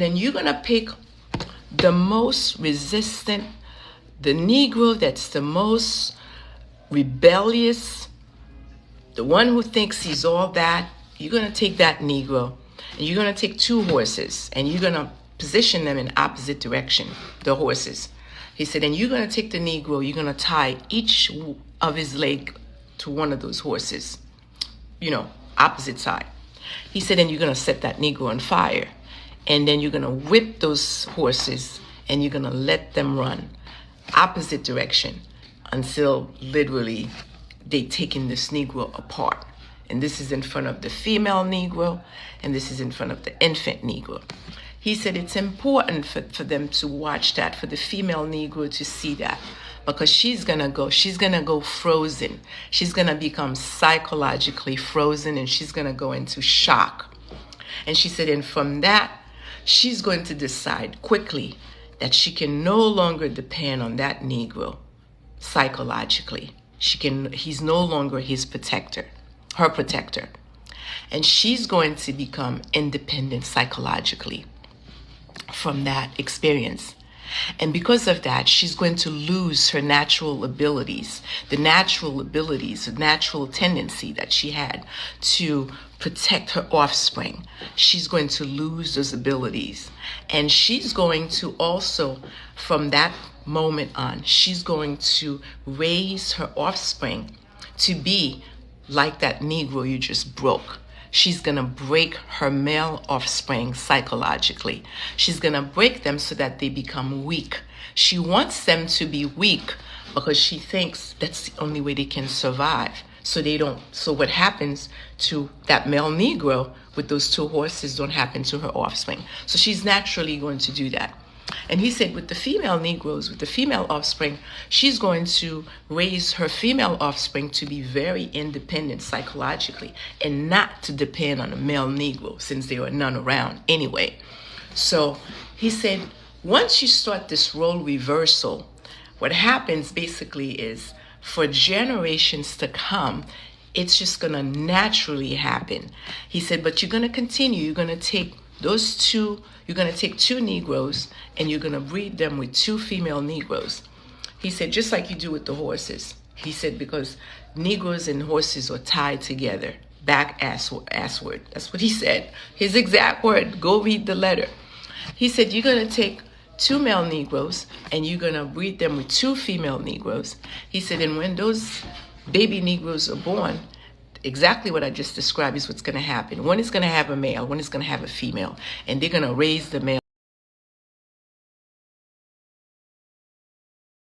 Then you're going to pick the most resistant, the Negro that's the most rebellious, the one who thinks he's all that. You're going to take that Negro, and you're going to take 2 horses, and you're going to position them in opposite direction, the horses. He said, and you're going to take the Negro, you're going to tie each of his leg to one of those horses, opposite side. He said, and you're going to set that Negro on fire. And then you're going to whip those horses, and you're going to let them run opposite direction until literally they taking this Negro apart. And this is in front of the female Negro, and this is in front of the infant Negro. He said it's important for them to watch that, for the female Negro to see that, because she's gonna go frozen. She's gonna become psychologically frozen, and she's gonna go into shock. And she said, and from that, she's going to decide quickly that she can no longer depend on that Negro psychologically. He's no longer her protector. And she's going to become independent psychologically from that experience. And because of that, she's going to lose her natural abilities, the natural tendency that she had to protect her offspring. She's going to lose those abilities. And she's going to also, from that moment on, she's going to raise her offspring to be like that Negro you just broke. She's going to break her male offspring psychologically. She's going to break them so that they become weak. She wants them to be weak because she thinks that's the only way they can survive. So what happens to that male Negro with those 2 horses don't happen to her offspring. So she's naturally going to do that. And he said with the female Negroes, with the female offspring, she's going to raise her female offspring to be very independent psychologically and not to depend on a male Negro, since there are none around anyway. So he said, once you start this role reversal, what happens basically is for generations to come, it's just going to naturally happen. He said, but you're going to continue. You're going to take you're going to take 2 Negroes and you're going to breed them with 2 female Negroes. He said, just like you do with the horses. He said, because Negroes and horses are tied together, back assward. That's what he said. His exact word. Go read the letter. He said, you're going to take 2 male Negroes and you're going to breed them with 2 female Negroes. He said, and when those baby Negroes are born, exactly what I just described is what's going to happen. One is going to have a male, one is going to have a female, and they're going to raise the male